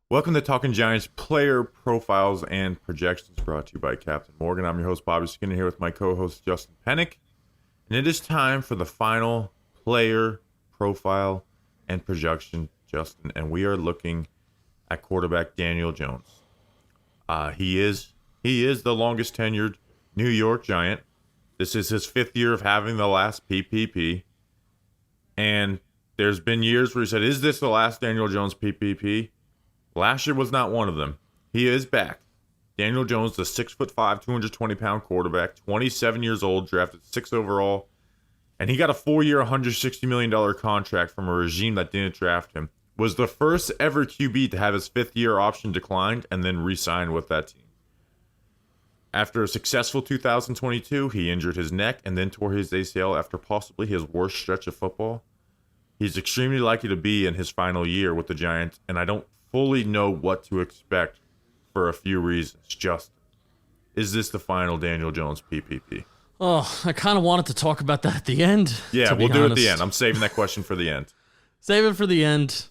Welcome to Talking Giants player profiles and projections brought to you by Captain Morgan. I'm your host, Bobby Skinner, here with my co-host, Justin Pennick. And it is time for the final player profile and projection, Justin. And we are looking at quarterback Daniel Jones. He is the longest tenured New York Giant. This is his fifth year of having the last PPP. And there's been years where he said, is this the last Daniel Jones PPP? Last year was not one of them. He is back. Daniel Jones, the 6'5", 220-pound quarterback, 27 years old, drafted 6th overall. And he got a 4-year, $160 million contract from a regime that didn't draft him. Was the first ever QB to have his 5th-year option declined and then re-signed with that team. After a successful 2022, he injured his neck and then tore his ACL after possibly his worst stretch of football. He's extremely likely to be in his final year with the Giants, and I don't fully know what to expect for a few reasons. Justin, is this the final Daniel Jones PPP? Oh, I kind of wanted to talk about that at the end. Yeah, we'll do it at the end. I'm saving that question for the end. Save it for the end.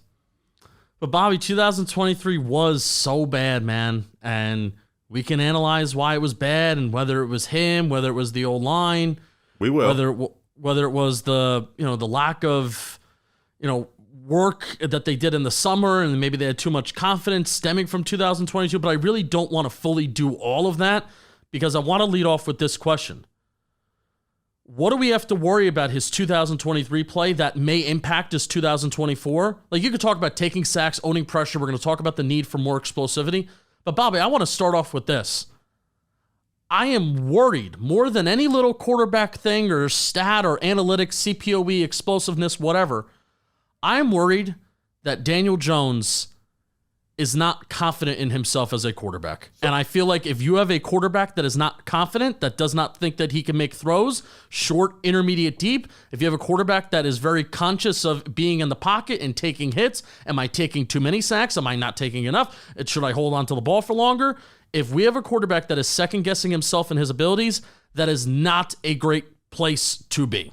But Bobby, 2023 was so bad, man. And we can analyze why it was bad and whether it was him, whether it was the old line. We will. Whether it was the lack of, work that they did in the summer and maybe they had too much confidence stemming from 2022. But I really don't want to fully do all of that because I want to lead off with this question. What do we have to worry about his 2023 play that may impact his 2024? Like, you could talk about taking sacks, owning pressure. We're going to talk about the need for more explosivity. But Bobby, I want to start off with this. I am worried more than any little quarterback thing or stat or analytics, CPOE, explosiveness, whatever. I'm worried that Daniel Jones is not confident in himself as a quarterback. And I feel like if you have a quarterback that is not confident, that does not think that he can make throws, short, intermediate, deep, if you have a quarterback that is very conscious of being in the pocket and taking hits, am I taking too many sacks? Am I not taking enough? Should I hold on to the ball for longer? If we have a quarterback that is second-guessing himself and his abilities, that is not a great place to be.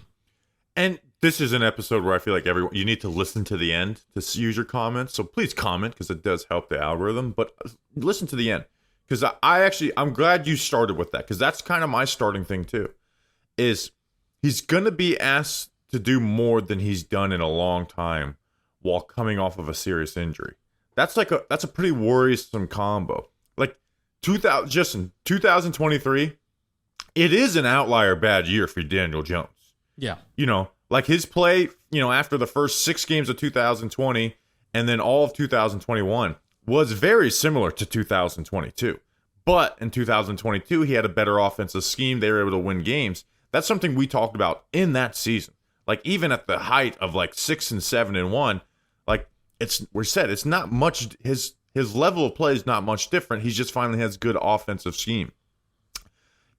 And this is an episode where I feel like you need to listen to the end to use your comments. So please comment because it does help the algorithm. But listen to the end because I'm glad you started with that because that's kind of my starting thing too. Is he's gonna be asked to do more than he's done in a long time while coming off of a serious injury. That's a pretty worrisome combo. Like 2023, it is an outlier bad year for Daniel Jones. Yeah, Like his play, after the first 6 games of 2020 and then all of 2021 was very similar to 2022. But in 2022, he had a better offensive scheme. They were able to win games. That's something we talked about in that season. Like even at the height of like 6-7-1, like it's not much. His level of play is not much different. He just finally has good offensive scheme.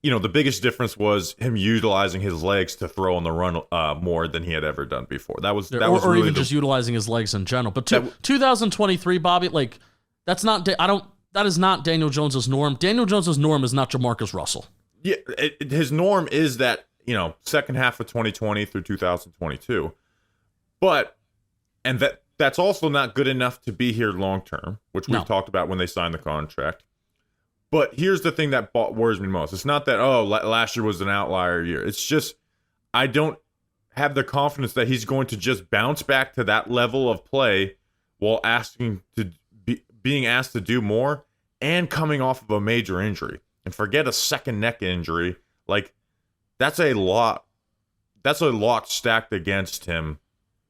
The biggest difference was him utilizing his legs to throw on the run more than he had ever done before. That was really even just utilizing his legs in general. But 2023, Bobby, like that is not Daniel Jones's norm. Daniel Jones's norm is not Jamarcus Russell. Yeah, his norm is that second half of 2020 through 2022, that's also not good enough to be here long term, which we've talked about when they signed the contract. But here's the thing that worries me most. It's not that, last year was an outlier year. It's just I don't have the confidence that he's going to just bounce back to that level of play while being asked to do more and coming off of a major injury. And forget a second neck injury. Like, that's a lot stacked against him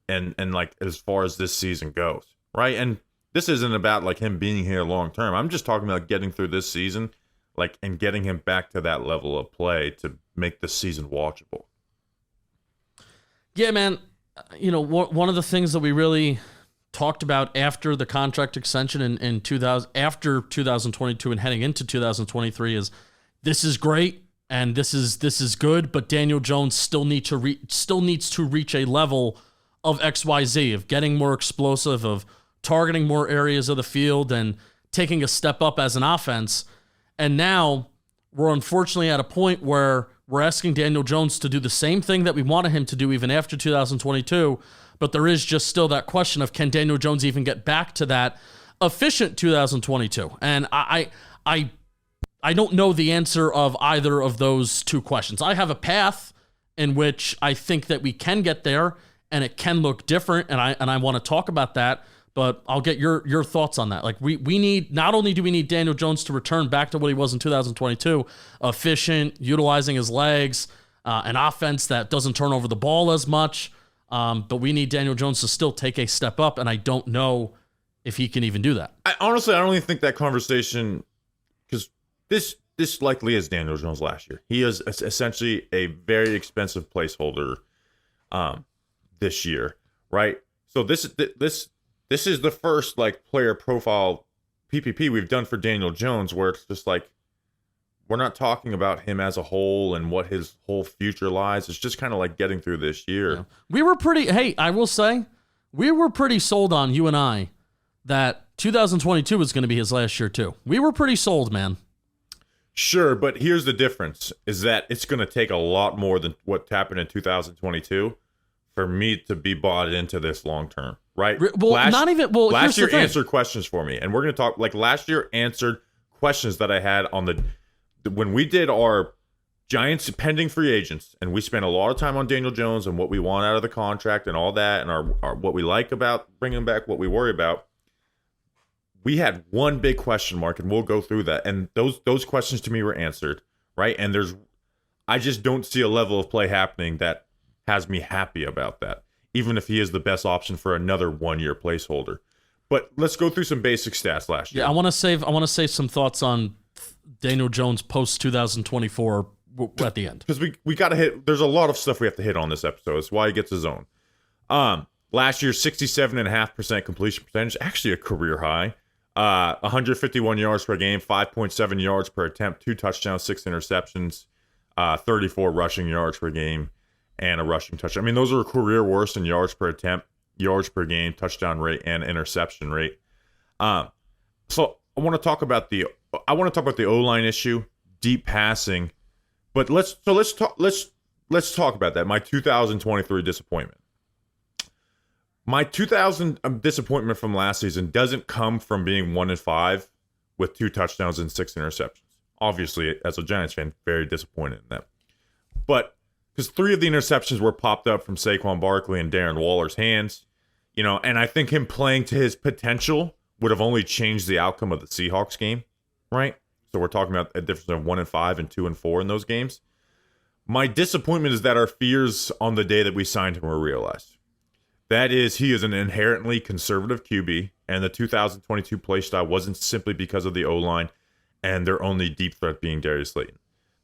and like as far as this season goes, right? And this isn't about like him being here long term. I'm just talking about getting through this season, like, and getting him back to that level of play to make the season watchable. Yeah, man. One of the things that we really talked about after the contract extension in 2000, after 2022 and heading into 2023 is this is great and this is good, but Daniel Jones still needs to reach a level of XYZ, of getting more explosive, of targeting more areas of the field and taking a step up as an offense. And now we're unfortunately at a point where we're asking Daniel Jones to do the same thing that we wanted him to do even after 2022, but there is just still that question of can Daniel Jones even get back to that efficient 2022. And I don't know the answer of either of those two questions. I have a path in which I think that we can get there and it can look different, and I want to talk about that, but I'll get your thoughts on that. Like we need, not only do we need Daniel Jones to return back to what he was in 2022, efficient, utilizing his legs, an offense that doesn't turn over the ball as much, but we need Daniel Jones to still take a step up, and I don't know if he can even do that. I don't even think that conversation, because this likely is Daniel Jones last year. He is essentially a very expensive placeholder this year, right? So this is the first like player profile PPP we've done for Daniel Jones, where it's just like we're not talking about him as a whole and what his whole future lies. It's just kind of like getting through this year. Yeah. We were pretty. Hey, I will say, we were pretty sold on, you and I, that 2022 was going to be his last year too. We were pretty sold, man. Sure, but here's the difference, is that it's going to take a lot more than what happened in 2022 for me to be bought into this long term, right? Well, last year answered questions for me, and we're going to talk, like last year answered questions that I had on when we did our Giants pending free agents, and we spent a lot of time on Daniel Jones and what we want out of the contract and all that, and our what we like about bringing him back, what we worry about. We had one big question mark, and we'll go through that. And those questions to me were answered, right? And I just don't see a level of play happening that has me happy about that, even if he is the best option for another 1-year placeholder. But let's go through some basic stats last year. Yeah, I want to save some thoughts on Daniel Jones post 2024 at the end, because we got to hit. There's a lot of stuff we have to hit on this episode. That's why he gets his own. Last year, 67.5% completion percentage, actually a career high. 151 yards per game, 5.7 yards per attempt, 2 touchdowns, 6 interceptions, 34 rushing yards per game, and a rushing touchdown. I mean, those are career worst in yards per attempt, yards per game, touchdown rate, and interception rate. So I want to talk about the O-line issue, deep passing, but let's talk about that. My 2023 disappointment. My 2000 disappointment from last season doesn't come from being 1-5 with 2 touchdowns and 6 interceptions. Obviously, as a Giants fan, very disappointed in that. But because 3 of the interceptions were popped up from Saquon Barkley and Darren Waller's hands, and I think him playing to his potential would have only changed the outcome of the Seahawks game, right? So we're talking about a difference of 1-5 and 2-4 in those games. My disappointment is that our fears on the day that we signed him were realized. That is, he is an inherently conservative QB, and the 2022 play style wasn't simply because of the O-line and their only deep threat being Darius Slayton.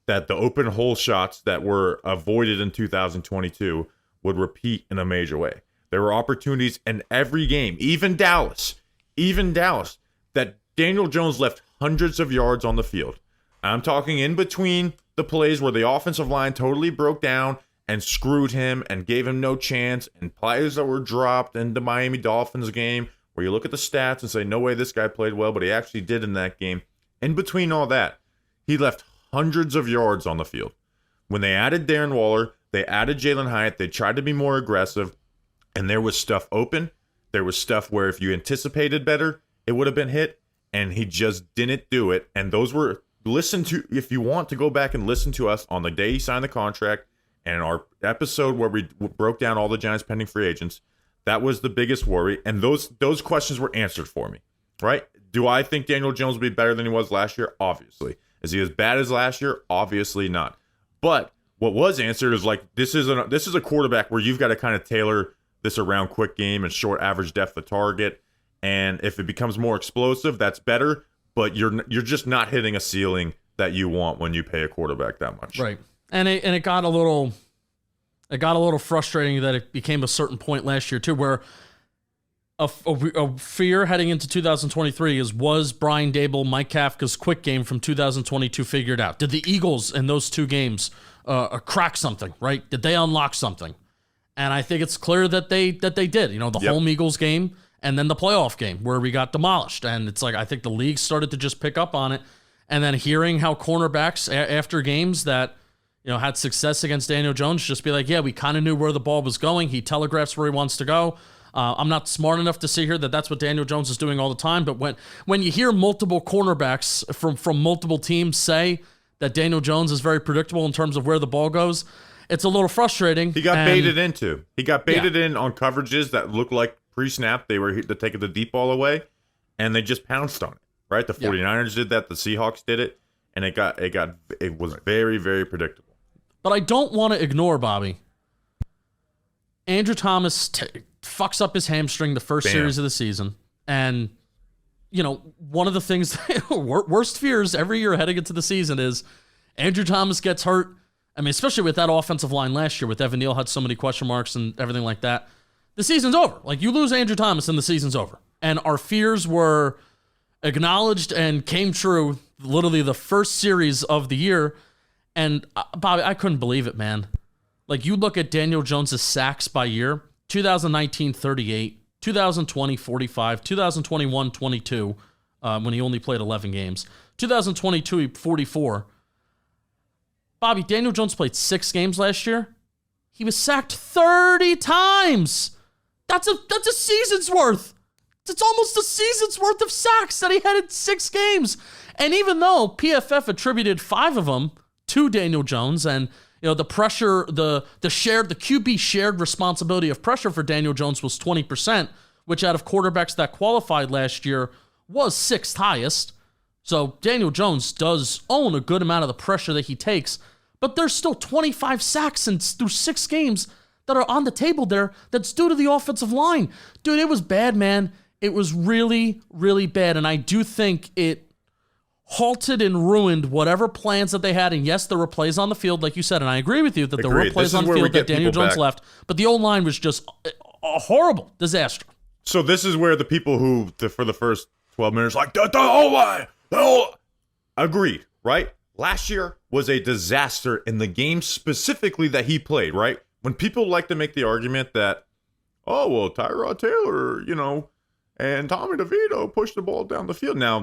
That the open hole shots that were avoided in 2022 would repeat in a major way. There were opportunities in every game, even Dallas, that Daniel Jones left hundreds of yards on the field. I'm talking in between the plays where the offensive line totally broke down and screwed him and gave him no chance, and plays that were dropped in the Miami Dolphins game where you look at the stats and say, no way this guy played well, but he actually did in that game. In between all that, he left hundreds of yards on the field. When they added Darren Waller, they added Jalen Hyatt, they tried to be more aggressive, and there was stuff open. There was stuff where if you anticipated better, it would have been hit, and he just didn't do it. And those were, if you want to go back and listen to us on the day he signed the contract, and our episode where we broke down all the Giants pending free agents, that was the biggest worry. And those questions were answered for me, right? Do I think Daniel Jones will be better than he was last year? Obviously. Is he as bad as last year? Obviously not. But what was answered is like, this is a quarterback where you've got to kind of tailor this around quick game and short average depth of target. And if it becomes more explosive, that's better. But you're just not hitting a ceiling that you want when you pay a quarterback that much. Right. And it got a little frustrating that it became a certain point last year too, where a fear heading into 2023 was Brian Dable, Mike Kafka's quick game from 2022 figured out? Did the Eagles in those 2 games crack something? Right? Did they unlock something? And I think it's clear that they did. The home Eagles game and then the playoff game where we got demolished. And it's like I think the league started to just pick up on it. And then hearing how cornerbacks after games that had success against Daniel Jones just be like, yeah, we kind of knew where the ball was going. He telegraphs where he wants to go. I'm not smart enough to see here that that's what Daniel Jones is doing all the time, but when you hear multiple cornerbacks from multiple teams say that Daniel Jones is very predictable in terms of where the ball goes, it's a little frustrating. He got baited into. He got baited in on coverages that looked like pre-snap. They were taking the deep ball away, and they just pounced on it. Right, the 49ers did that. The Seahawks did it, and it was very, very predictable. But I don't want to ignore, Bobby. Andrew Thomas fucks up his hamstring the first series of the season. And, one of the things, worst fears every year heading into the season is Andrew Thomas gets hurt. I mean, especially with that offensive line last year, with Evan Neal had so many question marks and everything like that. The season's over. Like, you lose Andrew Thomas and the season's over. And our fears were acknowledged and came true literally the first series of the year. And, Bobby, I couldn't believe it, man. Like, you look at Daniel Jones' sacks by year, 2019, 38, 2020, 45, 2021, 22, when he only played 11 games. 2022, 44. Bobby, Daniel Jones played 6 games last year. He was sacked 30 times. That's a season's worth. It's almost a season's worth of sacks that he had in 6 games. And even though PFF attributed 5 of them to Daniel Jones, and the pressure, the QB shared responsibility of pressure for Daniel Jones was 20%, which out of quarterbacks that qualified last year was 6th highest. So Daniel Jones does own a good amount of the pressure that he takes, but there's still 25 sacks through 6 games that are on the table there that's due to the offensive line. Dude, it was bad, man. It was really, really bad, and I do think it halted and ruined whatever plans that they had. And yes, there were plays on the field, like you said, and I agree with you that there were plays on the field that Daniel Jones left, but the O-line was just a horrible disaster. So this is where the people who, for the first 12 minutes, like, the O-line, agreed, right? Last year was a disaster in the game specifically that he played, right? When people like to make the argument that, oh, well, Tyrod Taylor, and Tommy DeVito pushed the ball down the field. Now,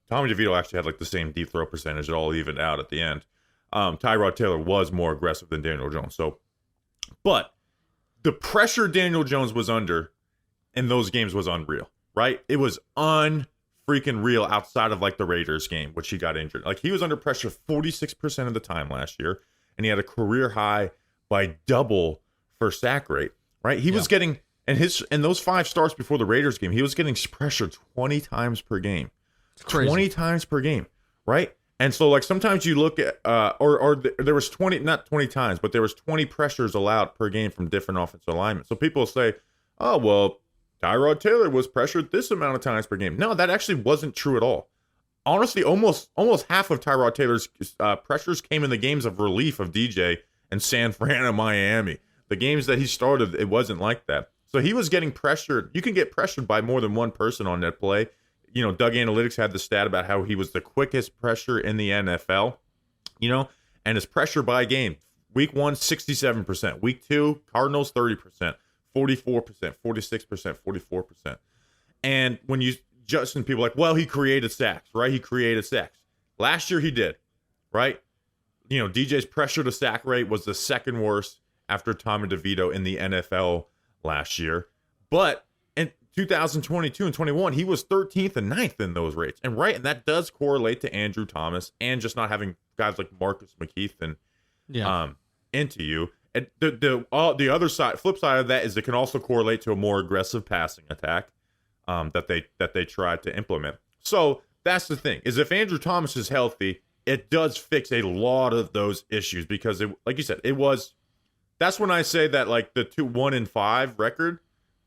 Tommy DeVito actually had like the same deep throw percentage. It all evened out at the end. Tyrod Taylor was more aggressive than Daniel Jones. But the pressure Daniel Jones was under in those games was unreal, right? It was unfreaking real outside of like the Raiders game, which he got injured. Like, he was under pressure 46% of the time last year, and he had a career high by double for sack rate, right? He was getting, and those 5 starts before the Raiders game, he was getting pressure 20 times per game. 20 times per game, right? And so, like, sometimes you look at, there was 20, not 20 times, but there was 20 pressures allowed per game from different offensive alignments. So people say, oh, well, Tyrod Taylor was pressured this amount of times per game. No, that actually wasn't true at all. Honestly, almost half of Tyrod Taylor's pressures came in the games of relief of DJ and San Fran and Miami. The games that he started, it wasn't like that. So he was getting pressured. You can get pressured by more than one person on that play. Doug Analytics had the stat about how he was the quickest pressure in the NFL, and his pressure by game. Week 1, 67%. Week 2, Cardinals, 30%, 44%, 46%, 44%. And when people are like, well, he created sacks, right? He created sacks. Last year he did, right? DJ's pressure to sack rate was the second worst after Tommy DeVito in the NFL last year. But in 2022 and 21, he was 13th and 9th in those rates. And that does correlate to Andrew Thomas and just not having guys like Marcus McKeithen into you. And the other side, flip side of that is it can also correlate to a more aggressive passing attack that they tried to implement. So that's the thing, is if Andrew Thomas is healthy, it does fix a lot of those issues, because it, like you said, that's when I say that like the 1-5 record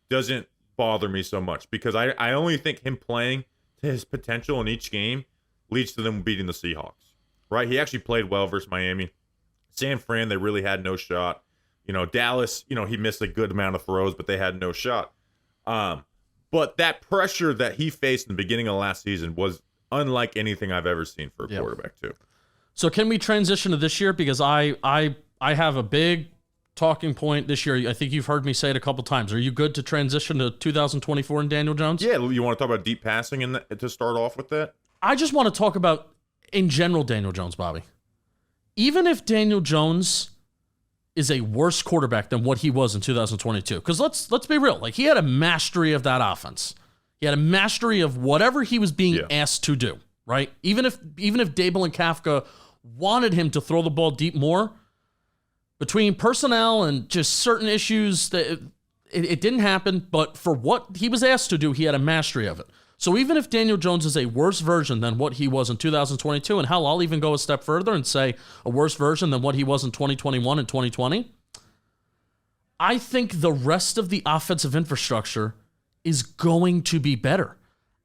doesn't bother me so much, because I only think him playing to his potential in each game leads to them beating the Seahawks, right? He actually played well versus Miami. San Fran, they really had no shot. Dallas, he missed a good amount of throws, but they had no shot. But that pressure that he faced in the beginning of last season was unlike anything I've ever seen for a quarterback too. So can we transition to this year? Because I have a big talking point this year. I think you've heard me say it a couple times. Are you good to transition to 2024 and Daniel Jones? Yeah, you want to talk about deep passing to start off with that? I just want to talk about, in general, Daniel Jones, Bobby. Even if Daniel Jones is a worse quarterback than what he was in 2022. Because let's be real. Like, he had a mastery of that offense. He had a mastery of whatever he was being asked to do, right? Even if Dable and Kafka wanted him to throw the ball deep more, between personnel and just certain issues, that it didn't happen. But for what he was asked to do, he had a mastery of it. So even if Daniel Jones is a worse version than what he was in 2022, and hell, I'll even go a step further and say a worse version than what he was in 2021 and 2020, I think the rest of the offensive infrastructure is going to be better.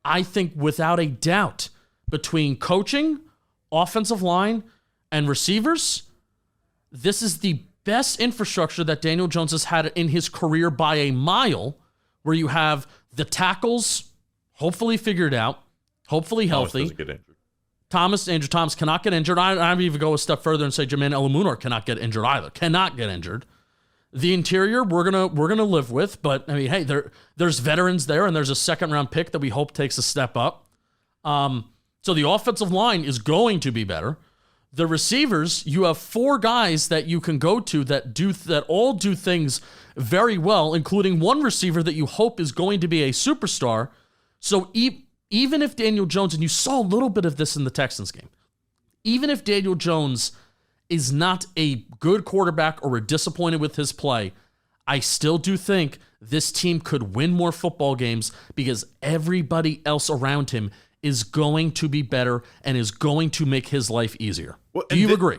I think without a doubt, between coaching, offensive line, and receivers, this is the best infrastructure that Daniel Jones has had in his career by a mile, where you have the tackles hopefully figured out, hopefully healthy. Thomas doesn't get injured. Andrew Thomas cannot get injured. I would even go a step further and say Jermaine Elamunor cannot get injured either. Cannot get injured. The interior we're gonna live with, but I mean, hey, there's veterans there, and there's a second round pick that we hope takes a step up. So the offensive line is going to be better. The receivers, you have 4 guys that you can go to that all do things very well, including one receiver that you hope is going to be a superstar. So even if Daniel Jones, and you saw a little bit of this in the Texans game, even if Daniel Jones is not a good quarterback or disappointed with his play, I still do think this team could win more football games because everybody else around him is going to be better and is going to make his life easier. Well, do you agree?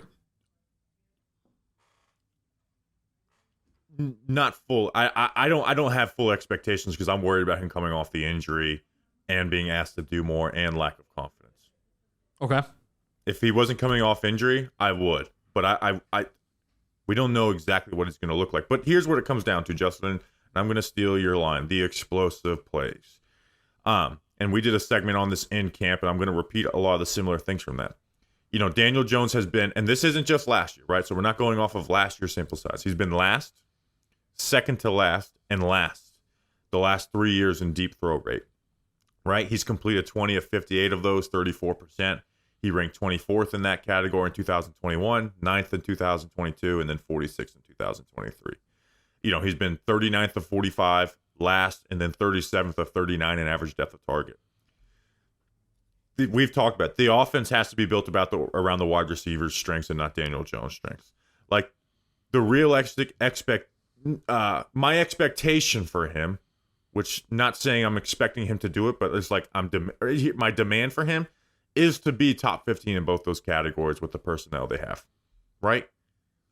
Not full. I don't have full expectations because I'm worried about him coming off the injury and being asked to do more and lack of confidence. Okay. If he wasn't coming off injury, I would. But we don't know exactly what it's going to look like. But here's what it comes down to, Justin, and I'm going to steal your line, the explosive plays. And we did a segment on this in camp, and I'm going to repeat a lot of the similar things from that. You know, Daniel Jones has been, and this isn't just last year, right? So we're not going off of last year's sample size. He's been last, second to last, and last the last 3 years in deep throw rate, right? He's completed 20 of 58 of those, 34%. He ranked 24th in that category in 2021, 9th in 2022, and then 46th in 2023. You know, he's been 39th of 45 last, and then 37th of 39 in average depth of target. We've talked about the offense has to be built around the wide receiver's strengths and not Daniel Jones' strengths. Like the realistic my expectation for him, which not saying I'm expecting him to do it, but it's like my demand for him is to be top 15 in both those categories with the personnel they have, right?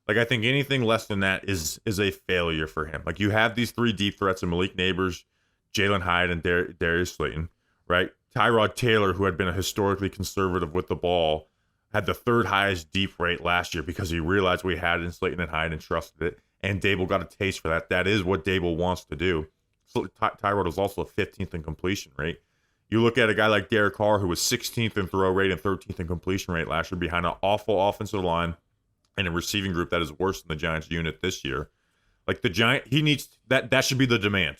Like, I think anything less than that is a failure for him. Like, you have these 3 deep threats of Malik Neighbors, Jalen Hyde, and Darius Slayton, right? Tyrod Taylor, who had been a historically conservative with the ball, had the 3rd highest deep rate last year because he realized we had it in Slayton and Hyde and trusted it. And Dable got a taste for that. That is what Dable wants to do. So Tyrod was also a 15th in completion rate. You look at a guy like Derek Carr, who was 16th in throw rate and 13th in completion rate last year behind an awful offensive line and a receiving group that is worse than the Giants unit this year. Like he needs that should be the demand,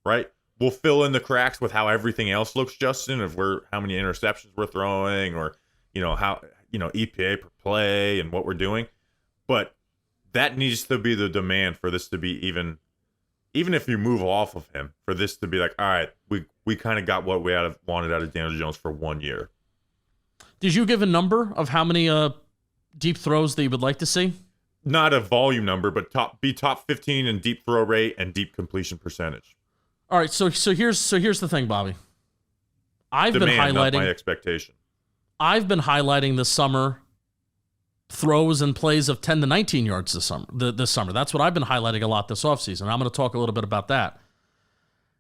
right? We'll fill in the cracks with how everything else looks, Justin, of how many interceptions we're throwing or, how, EPA per play and what we're doing. But that needs to be the demand for this to be even if you move off of him, for this to be like, all right, we kind of got what we wanted out of Daniel Jones for 1 year. Did you give a number of how many deep throws that you would like to see? Not a volume number, but top 15 in deep throw rate and deep completion percentage. All right, so here's the thing, Bobby. I've been highlighting not my expectation. I've been highlighting this summer throws and plays of 10 to 19 yards this summer. That's what I've been highlighting a lot this offseason. I'm going to talk a little bit about that.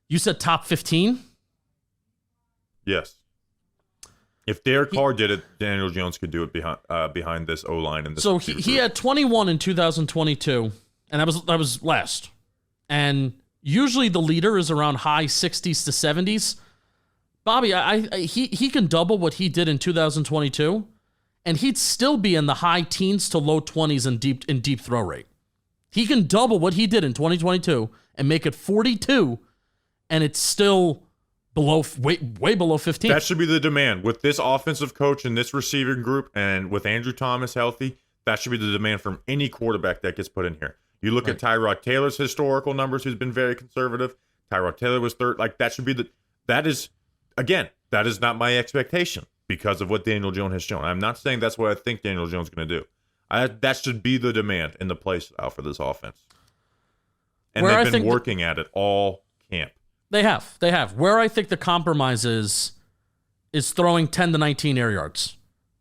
You said top 15? Yes. If Derek Carr did it, Daniel Jones could do it behind this O-line. And this so he had 21 in 2022, and that was last. And usually the leader is around high 60s to 70s. Bobby, he can double what he did in 2022, and he'd still be in the high teens to low 20s in deep throw rate. He can double what he did in 2022 and make it 42, and it's still way below 15. That should be the demand. With this offensive coach and this receiving group, and with Andrew Thomas healthy, that should be the demand from any quarterback that gets put in here. You look at Tyrod Taylor's historical numbers, who's been very conservative. Tyrod Taylor was third. Like, that should be that is not my expectation because of what Daniel Jones has shown. I'm not saying that's what I think Daniel Jones is going to do. That should be the demand in the play style for this offense. And they've been working at it all camp. They have. Where I think the compromise is throwing 10 to 19 air yards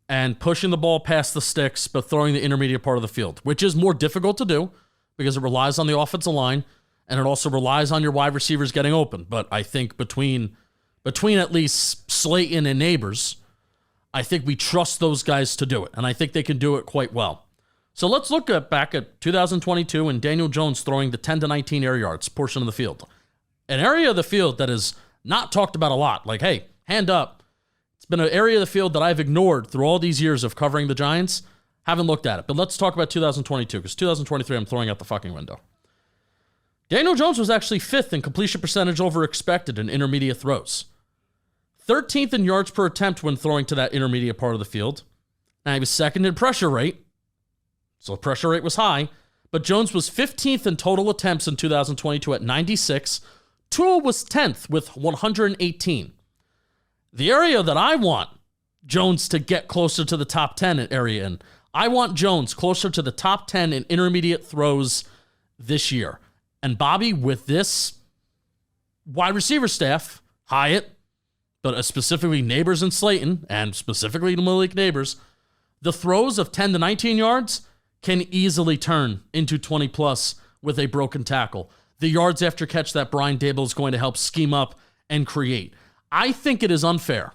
and pushing the ball past the sticks, but throwing the intermediate part of the field, which is more difficult to do because it relies on the offensive line and it also relies on your wide receivers getting open. But I think between at least Slayton and Neighbors, I think we trust those guys to do it, and I think they can do it quite well. So let's look back at 2022 and Daniel Jones throwing the 10 to 19 air yards portion of the field. An area of the field that is not talked about a lot. Like, hey, hand up. It's been an area of the field that I've ignored through all these years of covering the Giants. Haven't looked at it. But let's talk about 2022, because 2023 I'm throwing out the fucking window. Daniel Jones was actually 5th in completion percentage over expected in intermediate throws. 13th in yards per attempt when throwing to that intermediate part of the field. Now, he was 2nd in pressure rate. So the pressure rate was high, but Jones was 15th in total attempts in 2022 at 96. Tua was 10th with 118. The area that I want Jones to get closer to the top 10 area in, I want Jones closer to the top 10 in intermediate throws this year. And Bobby, with this wide receiver staff, Hyatt, but specifically Neighbors and Slayton, and specifically Malik Neighbors, the throws of 10 to 19 yards can easily turn into 20 plus with a broken tackle. The yards after catch that Brian Dable is going to help scheme up and create. I think it is unfair.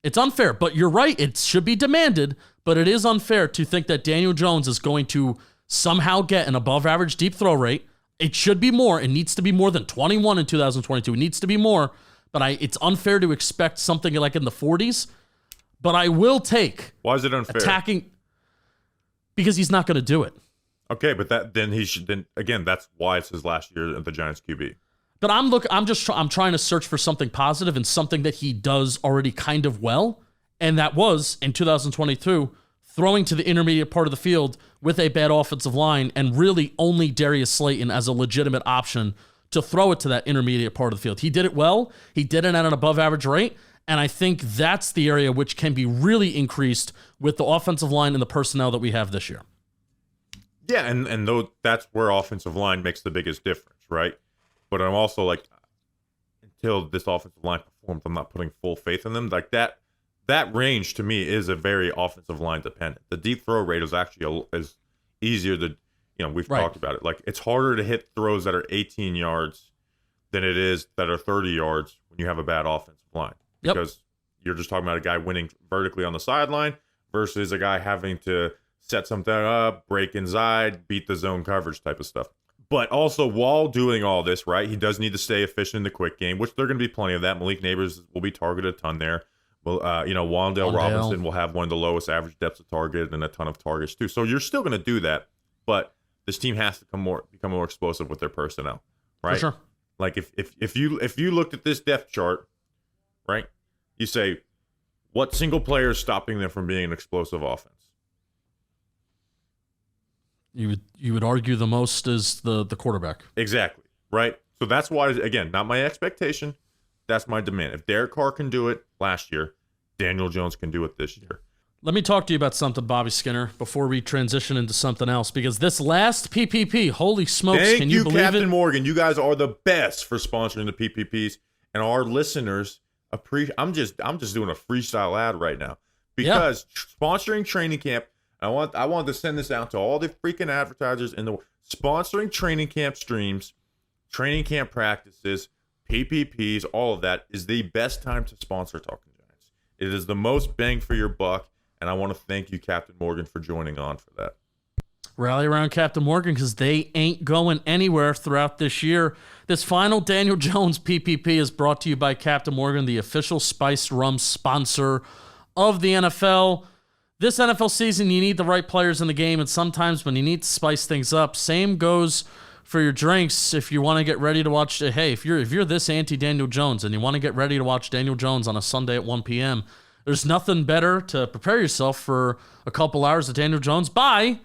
It's unfair, but you're right. It should be demanded, but it is unfair to think that Daniel Jones is going to somehow get an above average deep throw rate. It should be more. It needs to be more than 21 in 2022. It needs to be more, but it's unfair to expect something like in the 40s. But I will take. Why is it unfair? Attacking. Because he's not going to do it. Okay, but that's why it's his last year at the Giants QB. But I'm trying to search for something positive and something that he does already kind of well, and that was in 2022 throwing to the intermediate part of the field with a bad offensive line and really only Darius Slayton as a legitimate option to throw it to that intermediate part of the field. He did it well. He did it at an above average rate. And I think that's the area which can be really increased with the offensive line and the personnel that we have this year. Yeah, and that's where offensive line makes the biggest difference, right? But I'm also like, until this offensive line performs, I'm not putting full faith in them. Like that range to me is a very offensive line dependent. The deep throw rate is actually is easier to, we've talked about it. Like, it's harder to hit throws that are 18 yards than it is that are 30 yards when you have a bad offensive line. Because you're just talking about a guy winning vertically on the sideline versus a guy having to set something up, break inside, beat the zone coverage type of stuff. But also, while doing all this, right, he does need to stay efficient in the quick game, which there are going to be plenty of that. Malik Neighbors will be targeted a ton there. Well, Wan'Dale Robinson will have one of the lowest average depths of target and a ton of targets too. So you're still going to do that, but this team has to become more explosive with their personnel, right? For sure. Like if you looked at this depth chart, right? You say, what single player is stopping them from being an explosive offense? You would argue the most is the quarterback. Exactly, right? So that's why, again, not my expectation. That's my demand. If Derek Carr can do it last year, Daniel Jones can do it this year. Let me talk to you about something, Bobby Skinner, before we transition into something else, because this last PPP, holy smokes, can you believe it? Thank you, Captain Morgan. You guys are the best for sponsoring the PPPs, and our listeners I'm just doing a freestyle ad right now because sponsoring training camp. I want to send this out to all the freaking advertisers in the world. Sponsoring training camp streams, training camp practices, PPPs, all of that is the best time to sponsor Talking Giants. It is the most bang for your buck, and I want to thank you, Captain Morgan, for joining on for that. Rally around Captain Morgan because they ain't going anywhere throughout this year. This final Daniel Jones PPP is brought to you by Captain Morgan, the official spiced rum sponsor of the NFL. This NFL season, you need the right players in the game, and sometimes when you need to spice things up, same goes for your drinks. If you want to get ready to watch, if you're this anti-Daniel Jones and you want to get ready to watch Daniel Jones on a Sunday at 1 p.m., there's nothing better to prepare yourself for a couple hours of Daniel Jones by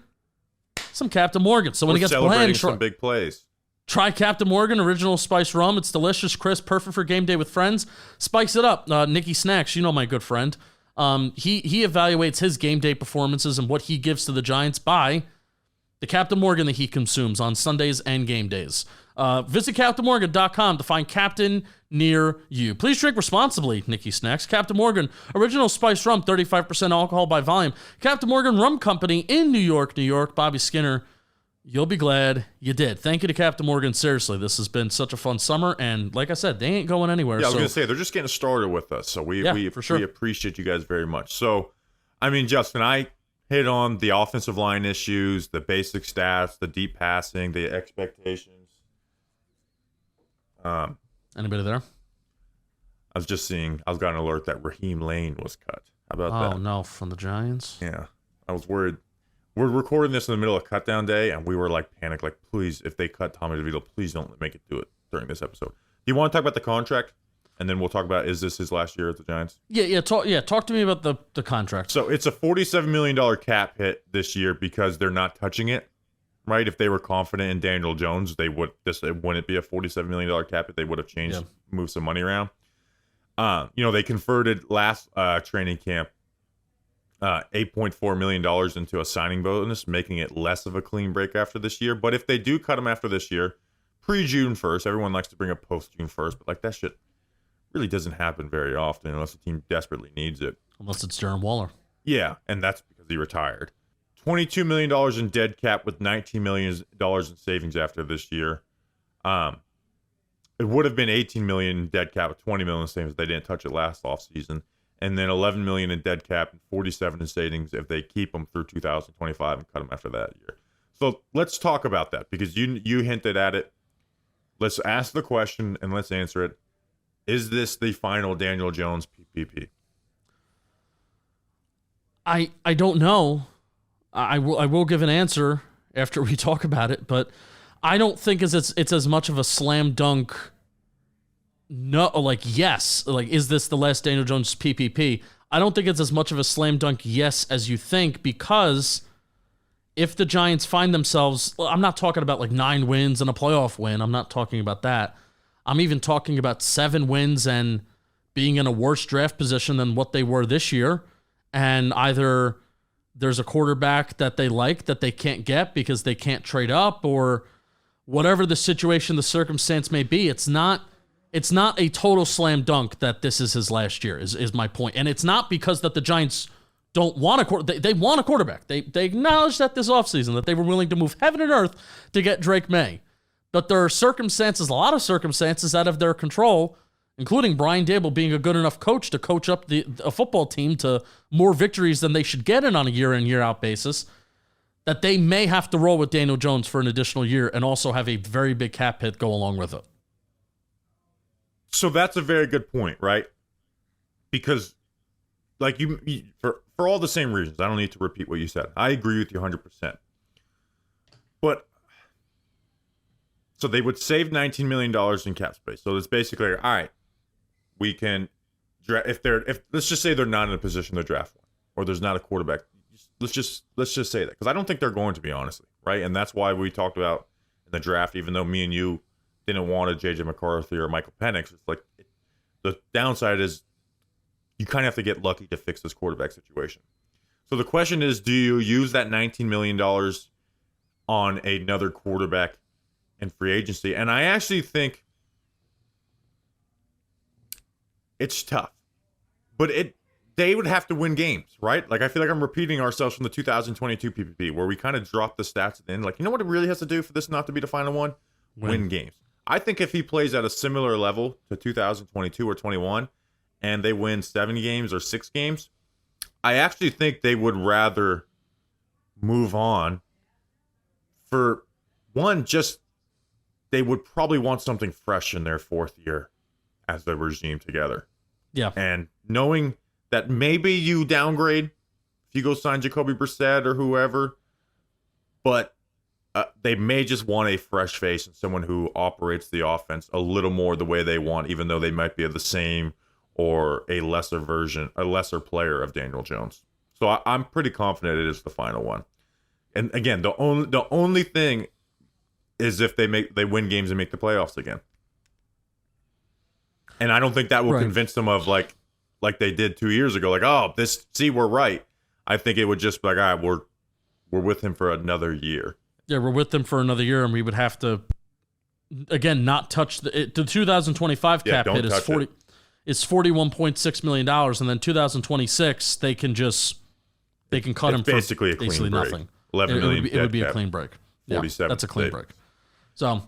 some Captain Morgan. So when We're it gets celebrating bland, some big plays. try Captain Morgan Original Spice Rum. It's delicious, crisp, perfect for game day with friends. Spice it up. Nicky Snacks, you know my good friend. He evaluates his game day performances and what he gives to the Giants by the Captain Morgan that he consumes on Sundays and game days. Visit CaptainMorgan.com to find Captain near you. Please drink responsibly, Nicky Snacks. Captain Morgan, Original Spice Rum, 35% alcohol by volume. Captain Morgan Rum Company in New York, New York. Bobby Skinner, you'll be glad you did. Thank you to Captain Morgan. Seriously, this has been such a fun summer, and like I said, they ain't going anywhere. Yeah, I was going to say, they're just getting started with us, so we appreciate you guys very much. So, I mean, Justin, I hit on the offensive line issues, the basic stats, the deep passing, the expectations. Anybody there? I was just seeing, I was got an alert that Raheem Lane was cut. How about that? Oh, no, from the Giants? Yeah, I was worried. We're recording this in the middle of cut down day, and we were like panicked, like, please, if they cut Tommy DeVito, please don't make it do it during this episode. Do you want to talk about the contract? And then we'll talk about, is this his last year at the Giants? Yeah. Talk to me about the contract. So it's a $47 million cap hit this year because they're not touching it, right? If they were confident in Daniel Jones, it wouldn't be a $47 million cap hit. They would have changed, moved some money around. They converted last training camp $8.4 million into a signing bonus, making it less of a clean break after this year. But if they do cut him after this year, pre-June 1st, everyone likes to bring up post-June 1st, but like that shit really doesn't happen very often unless the team desperately needs it. Unless it's Darren Waller. Yeah, and that's because he retired. $22 million in dead cap with $19 million in savings after this year. It would have been $18 million in dead cap with $20 million in savings if they didn't touch it last offseason. And then $11 million in dead cap and $47 million in savings if they keep him through 2025 and cut him after that year. So let's talk about that because you hinted at it. Let's ask the question and let's answer it. Is this the final Daniel Jones PPP? I don't know. I will give an answer after we talk about it, but I don't think it's as much of a slam dunk. No, like yes, like is this the last Daniel Jones PPP? I don't think it's as much of a slam dunk yes as you think because if the Giants find themselves, I'm not talking about like 9 wins and a playoff win. I'm not talking about that. I'm even talking about 7 wins and being in a worse draft position than what they were this year. And either there's a quarterback that they like that they can't get because they can't trade up or whatever the situation, the circumstance may be. It's not a total slam dunk that this is his last year is my point. And it's not because that the Giants don't want a quarterback. They want a quarterback. They acknowledged that this offseason that they were willing to move heaven and earth to get Drake May. But there are circumstances, a lot of circumstances out of their control, including Brian Daboll being a good enough coach to coach up a football team to more victories than they should get in on a year in, year out basis, that they may have to roll with Daniel Jones for an additional year and also have a very big cap hit go along with it. So that's a very good point, right? Because like you for all the same reasons, I don't need to repeat what you said. I agree with you 100%. But so they would save $19 million in cap space. So it's basically, all right, we can draft if let's just say they're not in a position to draft one, or there's not a quarterback. Let's just say that because I don't think they're going to be, honestly, right? And that's why we talked about in the draft, even though me and you didn't want a JJ McCarthy or Michael Penix, it's like the downside is you kind of have to get lucky to fix this quarterback situation. So the question is, do you use that $19 million on another quarterback in free agency? And I actually think it's tough, but they would have to win games, right? Like I feel like I'm repeating ourselves from the 2022 PPP where we kind of dropped the stats at the end. Like, you know what it really has to do for this not to be the final one? Win games. I think if he plays at a similar level to 2022 or 21 and they win 7 games or 6 games, I actually think they would rather move on for one, just they would probably want something fresh in their 4th year as the regime together. Yeah. And knowing that maybe you downgrade if you go sign Jacoby Brissett or whoever, but they may just want a fresh face and someone who operates the offense a little more the way they want, even though they might be the same or a lesser player of Daniel Jones. So I'm pretty confident it is the final one. And again, the only thing is if they win games and make the playoffs again. And I don't think that will convince them of like they did 2 years ago. Like, oh, we're right. I think it would just be like, all right, we're with him for another year. Yeah, we're with them for another year, and we would have to, again, not touch the 2025 cap hit is $41.6 million, and then 2026 they can cut him for basically nothing. $11 million. It would be a clean break. 47. That's a clean break. So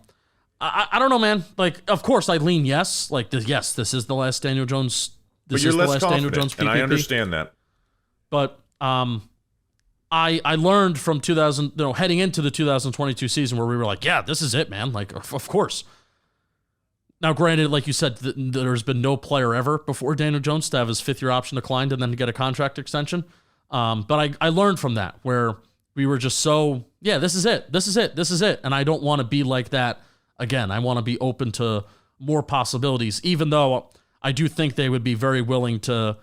I don't know, man. Like, of course, I lean yes. Like, yes, this is the last Daniel Jones. This is the last Daniel Jones PPP. And I understand that. But I learned from heading into the 2022 season where we were like, yeah, this is it, man. Like, of course. Now, granted, like you said, there's been no player ever before Daniel Jones to have his fifth-year option declined and then to get a contract extension. But I learned from that where we were just so, yeah, this is it. This is it. This is it. And I don't want to be like that again. I want to be open to more possibilities, even though I do think they would be very willing to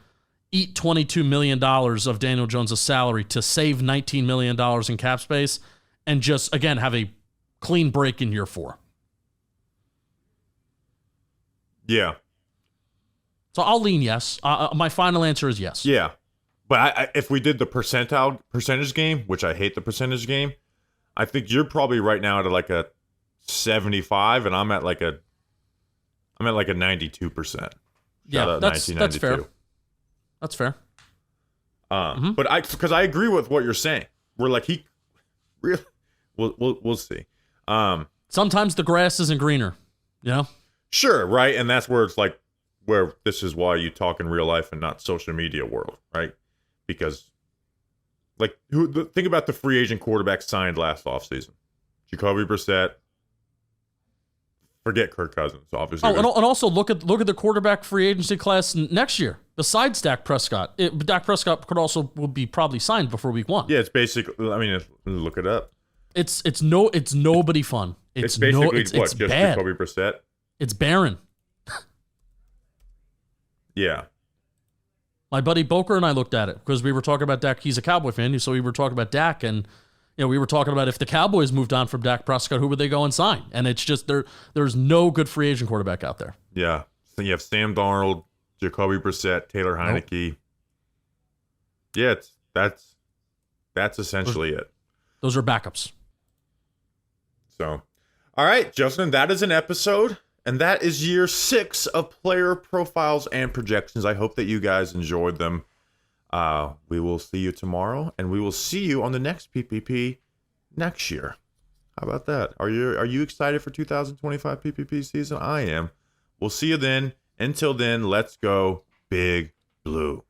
eat $22 million of Daniel Jones' salary to save $19 million in cap space and just, again, have a clean break in year 4. Yeah. So I'll lean yes. My final answer is yes. Yeah. But if we did the percentage game, which I hate the percentage game, I think you're probably right now at like a 75, and I'm at like a 92%. Yeah, that's fair. That's fair. But because I agree with what you're saying. We're like we'll see. Sometimes the grass isn't greener, you know? Sure, right? And that's where it's like where this is why you talk in real life and not social media world, right? Because like think about the free agent quarterback signed last offseason. Jacoby Brissett. Forget Kirk Cousins, obviously. Oh, and also look at the quarterback free agency class next year. Besides Dak Prescott, Dak Prescott will be probably signed before week 1. Yeah, it's basically. I mean, look it up. It's nobody fun. It's basically it's just bad. Jacoby Brissett. It's barren. Yeah. My buddy Boker and I looked at it because we were talking about Dak. He's a Cowboy fan, so we were talking about Dak, and we were talking about if the Cowboys moved on from Dak Prescott, who would they go and sign? And it's just there's no good free agent quarterback out there. Yeah. So you have Sam Darnold, Jacoby Brissett, Taylor Heineke. Nope. Yeah, that's essentially it. Those are backups. So, all right, Justin, that is an episode. And that is year 6 of player profiles and projections. I hope that you guys enjoyed them. We will see you tomorrow, and we will see you on the next PPP next year. How about that? Are you excited for 2025 PPP season? I am. We'll see you then. Until then, let's go Big Blue.